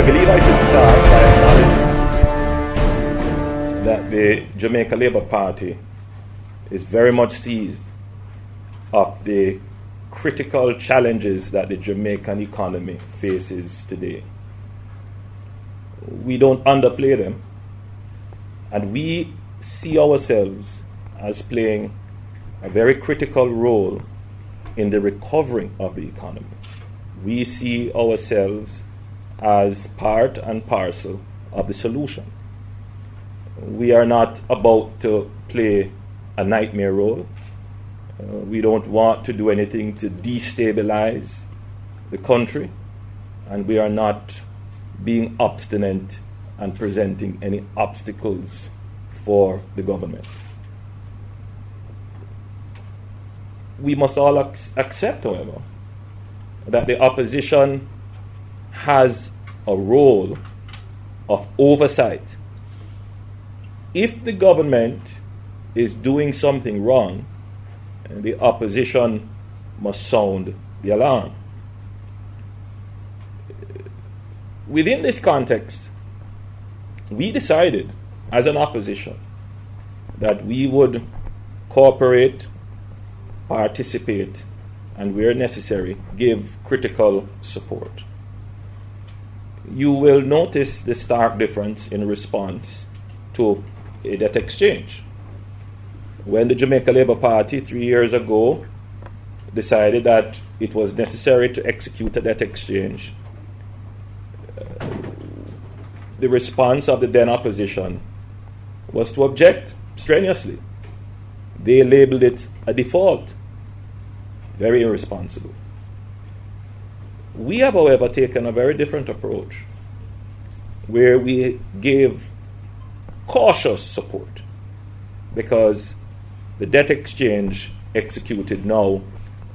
I believe I should start by acknowledging that the Jamaica Labour Party is very much seized of the critical challenges that the Jamaican economy faces today. We don't underplay them, and we see ourselves as playing a very critical role in the recovery of the economy. We see ourselves as part and parcel of the solution. We are not about to play a nightmare role. We don't want to do anything to destabilize the country, and we are not being obstinate and presenting any obstacles for the government. We must all accept, however, that the opposition has a role of oversight. If the government is doing something wrong, the opposition must sound the alarm. Within this context, we decided as an opposition that we would cooperate, participate, and where necessary, give critical support. You will notice the stark difference in response to a debt exchange. When the Jamaica Labour Party 3 years ago decided that it was necessary to execute a debt exchange, the response of the then opposition was to object strenuously. They labeled it a default. Very irresponsible. We have, however, taken a very different approach, where we gave cautious support, because the debt exchange executed now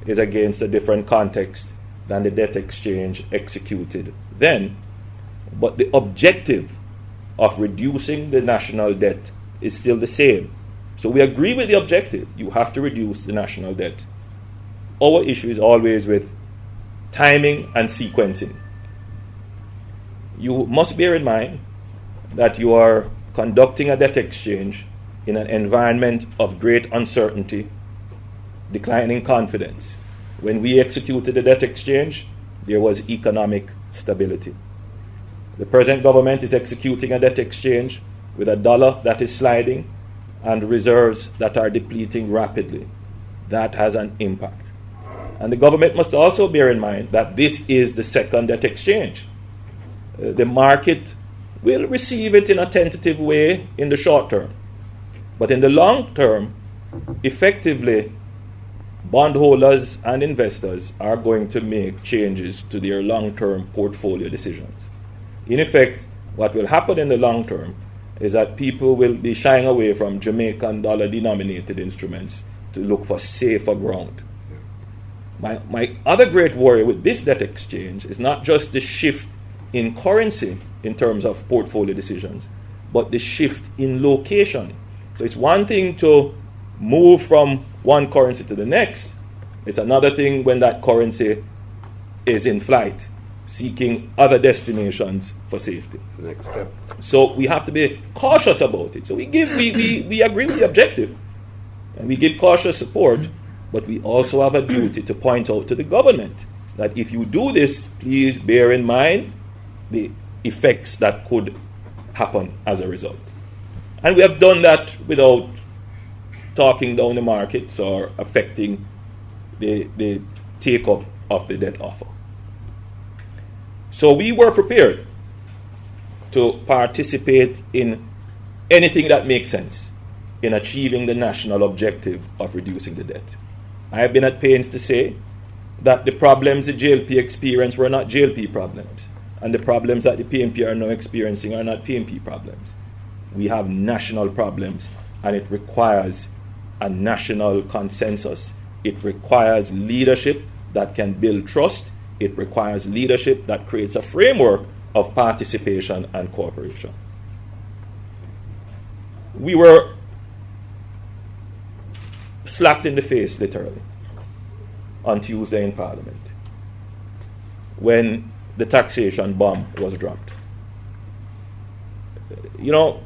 is against a different context than the debt exchange executed then. But the objective of reducing the national debt is still the same. So we agree with the objective. You have to reduce the national debt. Our issue is always with timing and sequencing. You must bear in mind that you are conducting a debt exchange in an environment of great uncertainty, declining confidence. When we executed the debt exchange, there was economic stability. The present government is executing a debt exchange with a dollar that is sliding and reserves that are depleting rapidly. That has an impact. And the government must also bear in mind that this is the second debt exchange. The market will receive it in a tentative way in the short term. But in the long term, effectively, bondholders and investors are going to make changes to their long-term portfolio decisions. In effect, what will happen in the long term is that people will be shying away from Jamaican dollar-denominated instruments to look for safer ground. My other great worry with this debt exchange is not just the shift in currency in terms of portfolio decisions, but the shift in location. So it's one thing to move from one currency to the next. It's another thing when that currency is in flight, seeking other destinations for safety. Next step. So we have to be cautious about it. So we agree with the objective, and we give cautious support, but we also have a duty to point out to the government that if you do this, please bear in mind the effects that could happen as a result. And we have done that without talking down the markets or affecting the take-up of the debt offer. So we were prepared to participate in anything that makes sense in achieving the national objective of reducing the debt. I have been at pains to say that the problems the JLP experienced were not JLP problems, and the problems that the PNP are now experiencing are not PNP problems. We have national problems, and it requires a national consensus. It requires leadership that can build trust. It requires leadership that creates a framework of participation and cooperation. We were slapped in the face, literally, on Tuesday in Parliament, when the taxation bomb was dropped. You know,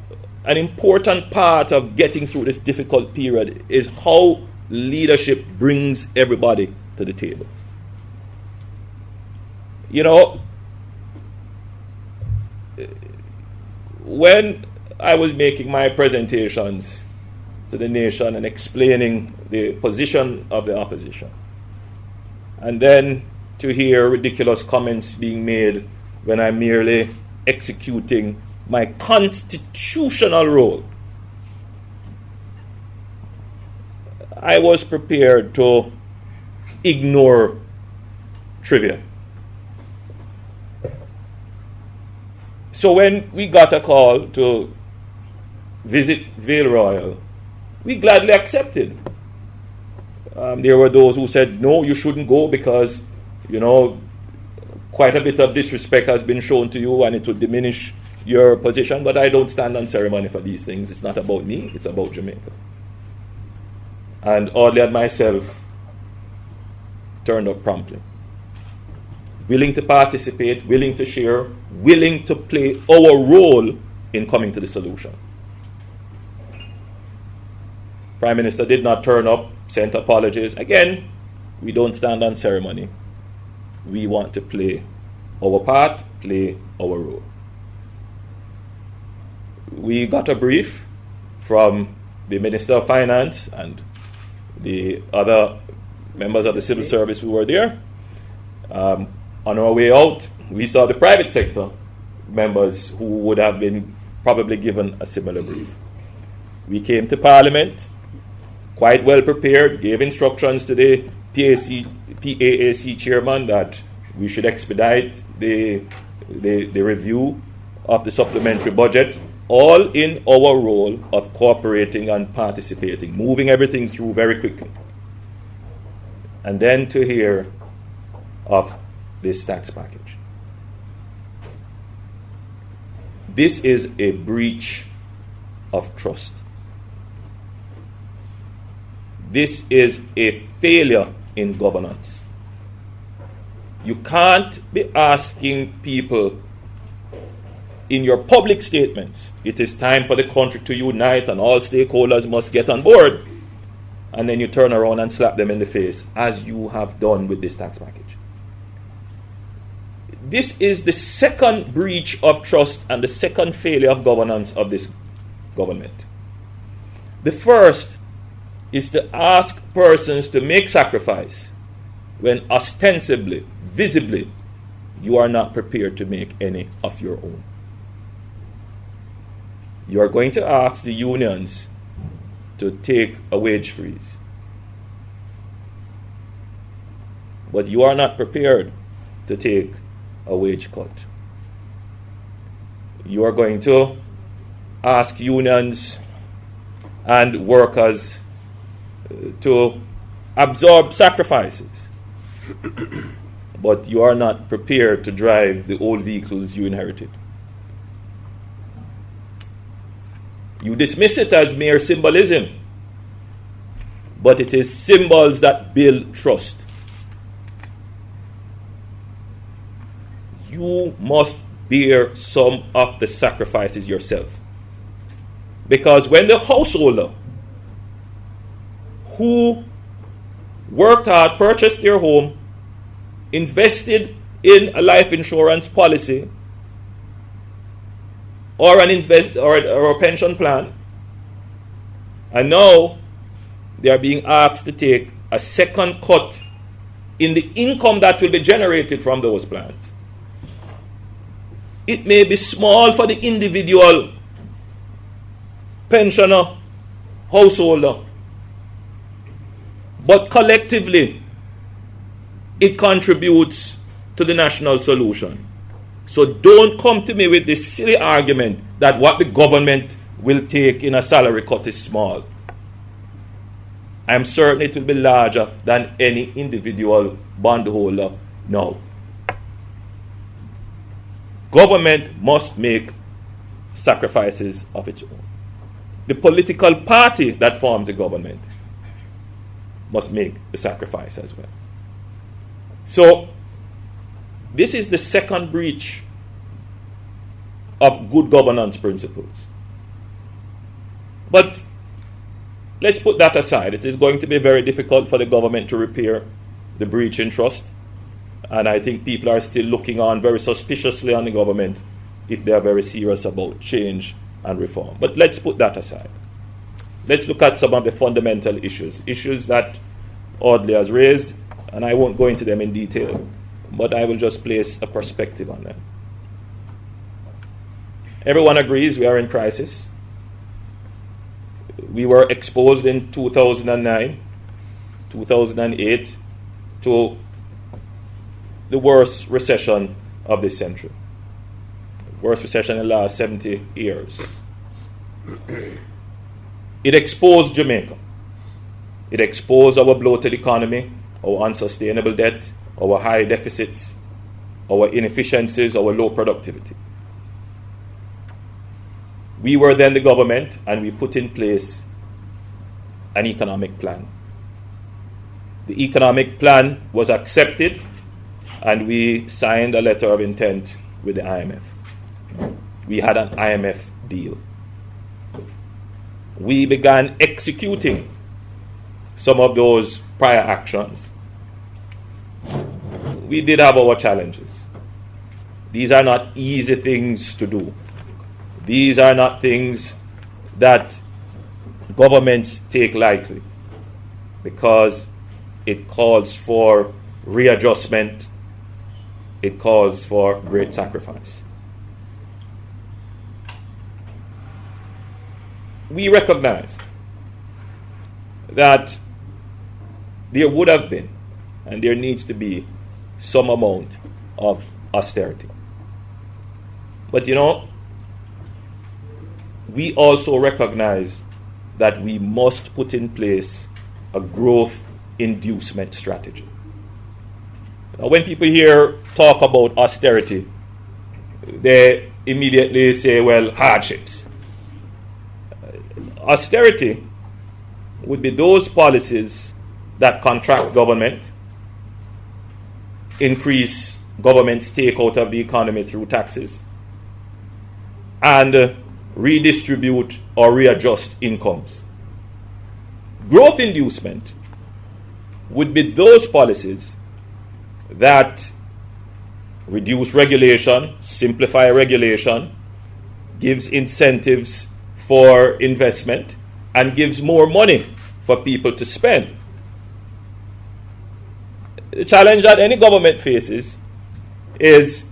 an important part of getting through this difficult period is how leadership brings everybody to the table. You know, when I was making my presentations to the nation and explaining the position of the opposition, and then to hear ridiculous comments being made when I'm merely executing my constitutional role, I was prepared to ignore trivia. So when we got a call to visit Vale Royal, we gladly accepted. There were those who said, no, you shouldn't go because, you know, quite a bit of disrespect has been shown to you and it would diminish your position. But I don't stand on ceremony for these things. It's not about me, it's about Jamaica. And Audley and myself turned up promptly. Willing to participate, willing to share, willing to play our role in coming to the solution. Prime Minister did not turn up, sent apologies. Again, we don't stand on ceremony. We want to play our part, play our role. We got a brief from the Minister of Finance and the other members of the civil service who were there. On our way out, we saw the private sector members who would have been probably given a similar brief. We came to Parliament quite well prepared, gave instructions to the PAAC chairman that we should expedite the review of the supplementary budget, all in our role of cooperating and participating, moving everything through very quickly. And then to hear of this tax package. This is a breach of trust. This is a failure in governance. You can't be asking people in your public statements, it is time for the country to unite and all stakeholders must get on board, and then you turn around and slap them in the face, as you have done with this tax package. This is the second breach of trust and the second failure of governance of this government. The first is to ask persons to make sacrifice when ostensibly, visibly, you are not prepared to make any of your own. You are going to ask the unions to take a wage freeze. But you are not prepared to take a wage cut. You are going to ask unions and workers to absorb sacrifices. But you are not prepared to drive the old vehicles you inherited. You dismiss it as mere symbolism, but it is symbols that build trust. You must bear some of the sacrifices yourself. Because when the householder who worked hard, purchased their home, invested in a life insurance policy or or a pension plan, and now they are being asked to take a second cut in the income that will be generated from those plans. It may be small for the individual pensioner, householder, but collectively it contributes to the national solution. So don't come to me with this silly argument that what the government will take in a salary cut is small. I'm certain it will be larger than any individual bondholder now. Government must make sacrifices of its own. The political party that forms the government must make the sacrifice as well. So, This is the second breach of good governance principles. But let's put that aside. It is going to be very difficult for the government to repair the breach in trust. And I think people are still looking on very suspiciously on the government if they are very serious about change and reform. But let's put that aside. Let's look at some of the fundamental issues that Audley has raised, and I won't go into them in detail, but I will just place a perspective on them. Everyone agrees we are in crisis. We were exposed in 2009, 2008 to the worst recession of this century. Worst recession in the last 70 years. It exposed Jamaica. It exposed our bloated economy, our unsustainable debt, our high deficits, our inefficiencies, our low productivity. We were then the government, and we put in place an economic plan. The economic plan was accepted, and we signed a letter of intent with the IMF. We had an IMF deal. We began executing some of those prior actions. We did have our challenges. These are not easy things to do. These are not things that governments take lightly, because it calls for readjustment, it calls for great sacrifice. We recognize that there would have been, and there needs to be, some amount of austerity. But we also recognize that we must put in place a growth inducement strategy. Now, when people hear talk about austerity, they immediately say, well, hardships. Austerity would be those policies that contract government, increase government's take out of the economy through taxes, and redistribute or readjust incomes. Growth inducement would be those policies that reduce regulation, simplify regulation, gives incentives for investment, and gives more money for people to spend. The challenge that any government faces is,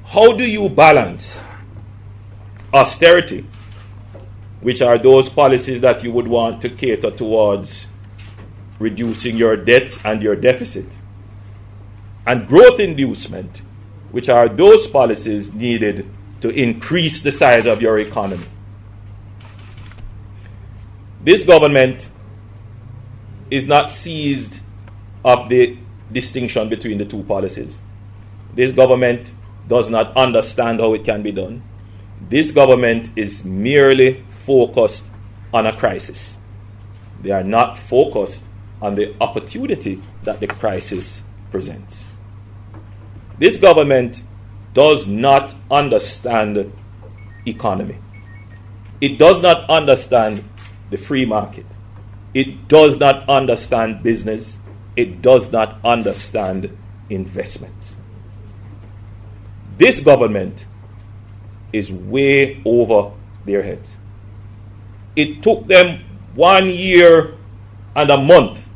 how do you balance austerity, which are those policies that you would want to cater towards reducing your debt and your deficit, and growth inducement, which are those policies needed to increase the size of your economy. This government is not seized of the distinction between the two policies. This government does not understand how it can be done. This government is merely focused on a crisis. They are not focused on the opportunity that the crisis presents. This government does not understand economy. It does not understand the free market. It does not understand business. It does not understand investment. This government is way over their heads. It took them 1 year and a month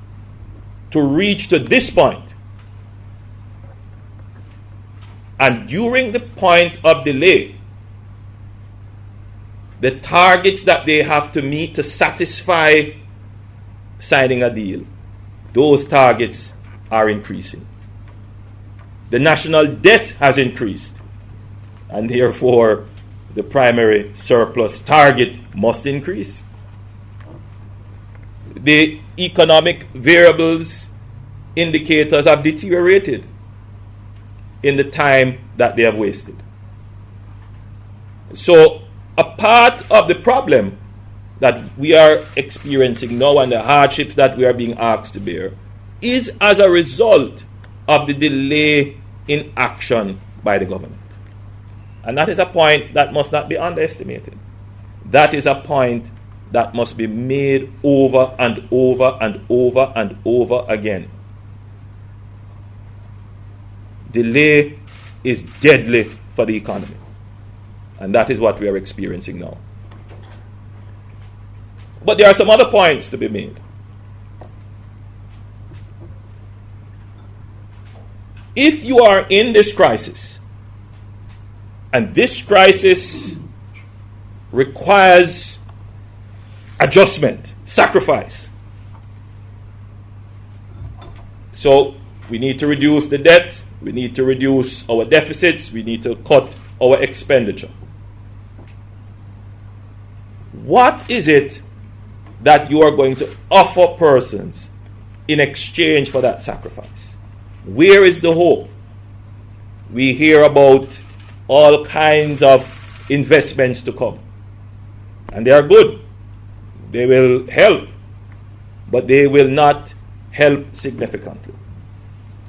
to reach to this point. And during the point of delay, the targets that they have to meet to satisfy signing a deal, those targets are increasing. The national debt has increased, and therefore the primary surplus target must increase. The economic variables indicators have deteriorated in the time that they have wasted. So a part of the problem that we are experiencing now and the hardships that we are being asked to bear is as a result of the delay inaction by the government. And that is a point that must not be underestimated. That is a point that must be made over and over and over and over again. Delay is deadly for the economy. And that is what we are experiencing now. But there are some other points to be made. If you are in this crisis, and this crisis requires adjustment, sacrifice. So we need to reduce the debt, we need to reduce our deficits, we need to cut our expenditure. What is it that you are going to offer persons in exchange for that sacrifice? Where is the hope? We hear about all kinds of investments to come. And they are good. They will help. But they will not help significantly.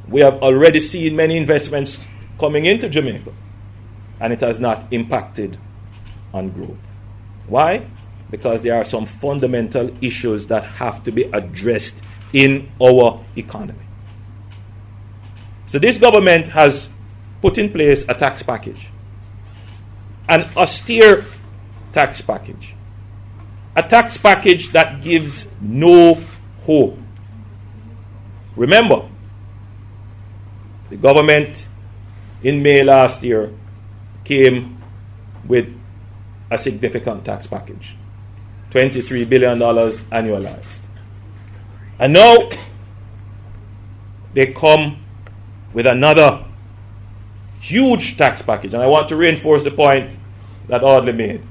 We have already seen many investments coming into Jamaica. And it has not impacted on growth. Why? Because there are some fundamental issues that have to be addressed in our economy. So this government has put in place a tax package, an austere tax package, a tax package that gives no hope. Remember, the government in May last year came with a significant tax package, $23 billion annualized. And now they come with another huge tax package. And I want to reinforce the point that Audley made.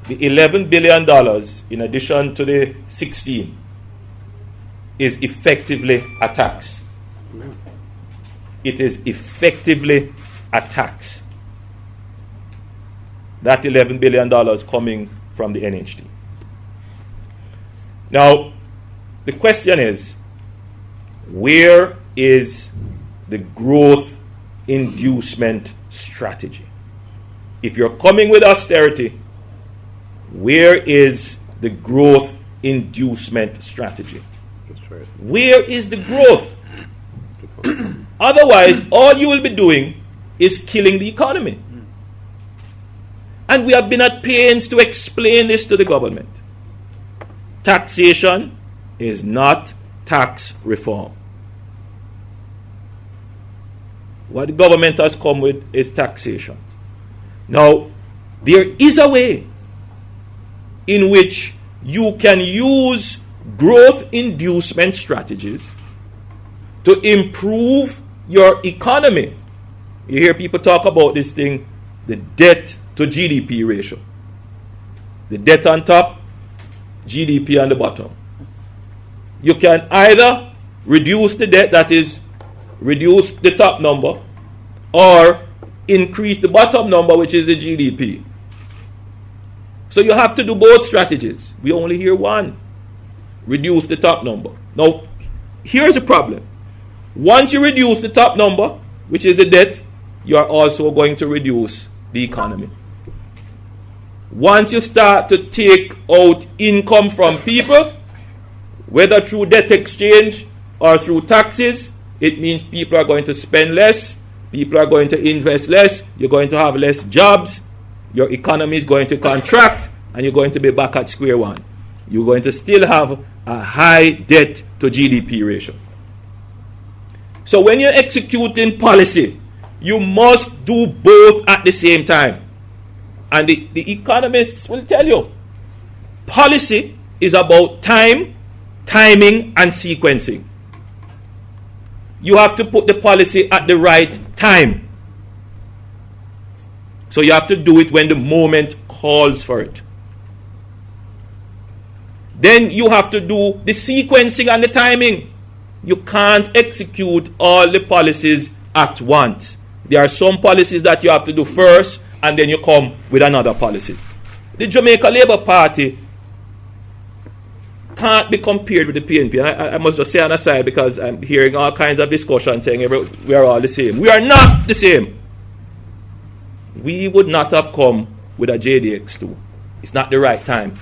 The $11 billion, in addition to the 16, is effectively a tax. It is effectively a tax. That $11 billion coming from the NHT. Now, the question is, where is the growth inducement strategy? If you're coming with austerity, where is the growth inducement strategy? That's right. Where is the growth? Otherwise, all you will be doing is killing the economy. And we have been at pains to explain this to the government. Taxation is not tax reform. What the government has come with is taxation. Now, there is a way in which you can use growth inducement strategies to improve your economy. You hear people talk about this thing, the debt to GDP ratio. The debt on top, GDP on the bottom. You can either reduce the debt, that is, reduce the top number, or increase the bottom number, which is the GDP. So you have to do both strategies. We only hear one. Reduce the top number. Now, here's the problem. Once you reduce the top number, which is the debt, you are also going to reduce the economy. Once you start to take out income from people, whether through debt exchange or through taxes, it means people are going to spend less, people are going to invest less, you're going to have less jobs, your economy is going to contract, and you're going to be back at square one. You're going to still have a high debt to GDP ratio. So when you're executing policy, you must do both at the same time. And the economists will tell you, policy is about time, timing, and sequencing. You have to put the policy at the right time. So you have to do it when the moment calls for it. Then you have to do the sequencing and the timing. You can't execute all the policies at once. There are some policies that you have to do first, and then you come with another policy. The Jamaica Labour Party can't be compared with the PNP. I must just say on the side, because I'm hearing all kinds of discussion saying we are all the same. We are not the same. We would not have come with a JDX2. It's not the right time.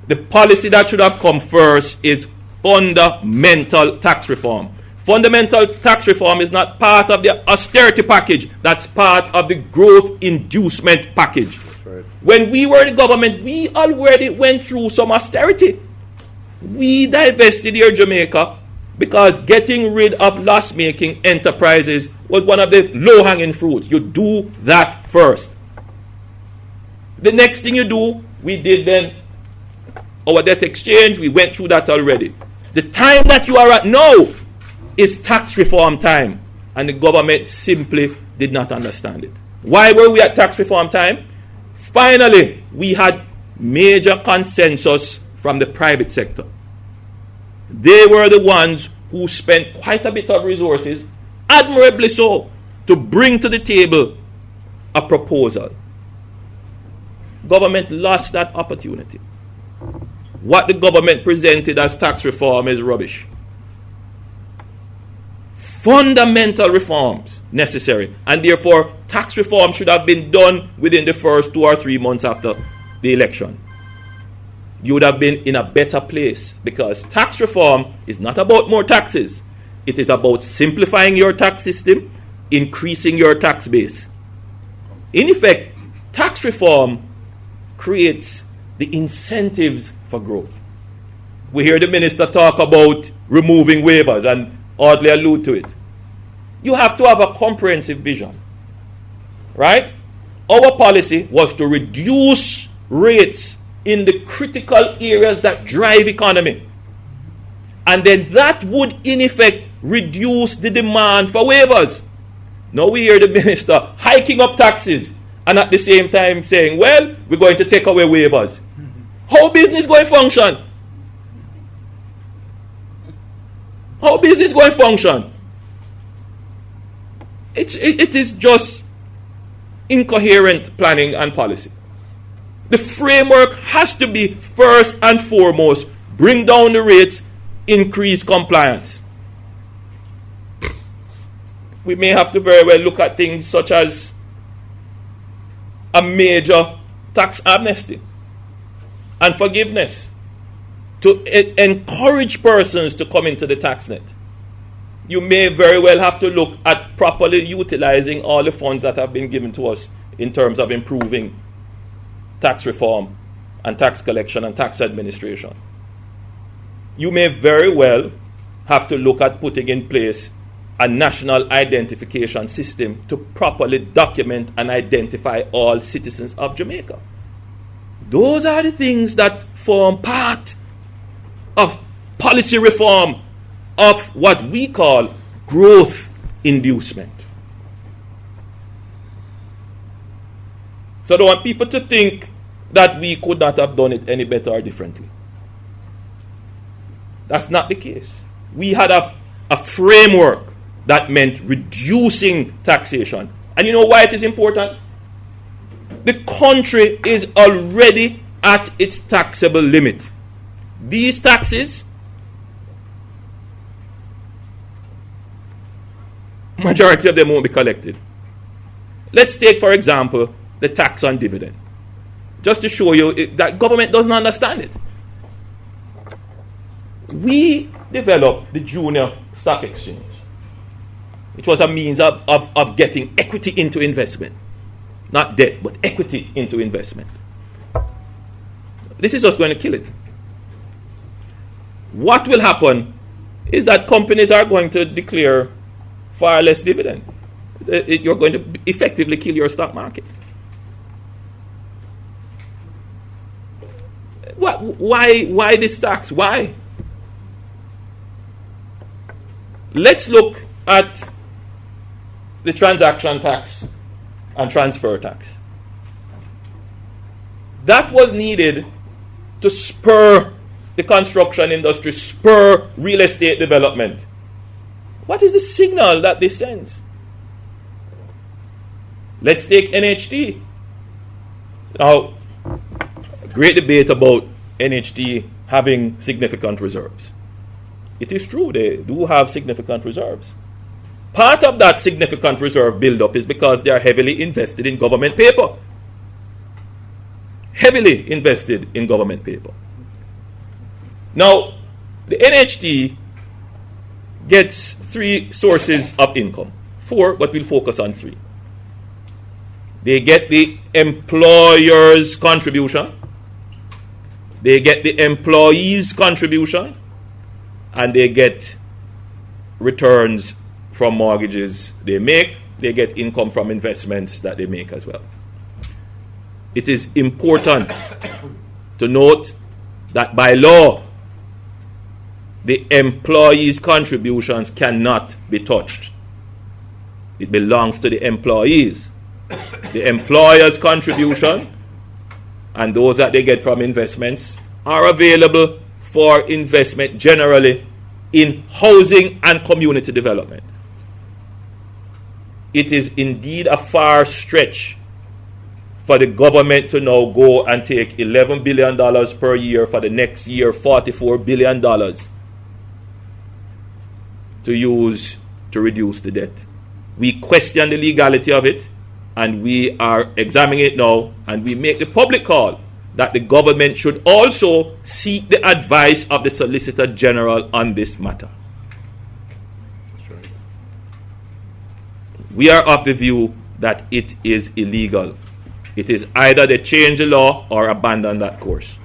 The policy that should have come first is fundamental tax reform. Fundamental tax reform is not part of the austerity package. That's part of the growth inducement package. Right. When we were the government, we already went through some austerity. We divested Air Jamaica because getting rid of loss-making enterprises was one of the low-hanging fruits. You do that first. The next thing you do, we did then our debt exchange. We went through that already. The time that you are at now is tax reform time, and the government simply did not understand it. Why were we at tax reform time? Finally, we had major consensus from the private sector. They were the ones who spent quite a bit of resources, admirably so, to bring to the table a proposal. Government lost that opportunity. What the government presented as tax reform is rubbish. Fundamental reforms necessary, and therefore tax reform should have been done within the first 2 or 3 months after the election. You would have been in a better place, because tax reform is not about more taxes. It is about simplifying your tax system, increasing your tax base. In effect, tax reform creates the incentives for growth. We hear the minister talk about removing waivers and hardly allude to it. You have to have a comprehensive vision, right? Our policy was to reduce rates in the critical areas that drive economy. And then that would, in effect, reduce the demand for waivers. Now we hear the minister hiking up taxes and at the same time saying, well, we're going to take away waivers. How business going to function? How business going to function? It is just incoherent planning and policy. The framework has to be, first and foremost, bring down the rates, increase compliance. We may have to very well look at things such as a major tax amnesty and forgiveness to encourage persons to come into the tax net. You may very well have to look at properly utilizing all the funds that have been given to us in terms of improving tax reform and tax collection and tax administration. You may very well have to look at putting in place a national identification system to properly document and identify all citizens of Jamaica. Those are the things that form part of policy reform of what we call growth inducement. So I don't want people to think that we could not have done it any better or differently. That's not the case. We had a framework that meant reducing taxation. And you know why it is important? The country is already at its taxable limit. These taxes, majority of them won't be collected. Let's take, for example, the tax on dividend. Just to show you that government doesn't understand it. We developed the junior stock exchange. It was a means of getting equity into investment. Not debt, but equity into investment. This is just going to kill it. What will happen is that companies are going to declare far less dividend. You're going to effectively kill your stock market. Why this tax? Why? Let's look at the transaction tax and transfer tax. That was needed to spur the construction industry, spur real estate development. What is the signal that this sends? Let's take NHT. Now, great debate about NHT having significant reserves. It is true, they do have significant reserves. Part of that significant reserve buildup is because they are heavily invested in government paper. Heavily invested in government paper. Now, the NHT gets 3 sources of income. 4, but we'll focus on 3. They get the employer's contribution, they get the employee's contribution, and they get returns from mortgages they make. They get income from investments that they make as well. It is important to note that by law, the employee's contributions cannot be touched. It belongs to the employees. The employer's contribution and those that they get from investments are available for investment generally in housing and community development. It is indeed a far stretch for the government to now go and take $11 billion per year for the next year, $44 billion to use to reduce the debt. We question the legality of it, and we are examining it now, and we make the public call that the government should also seek the advice of the Solicitor General on this matter. We are of the view that it is illegal. It is either they change the law or abandon that course.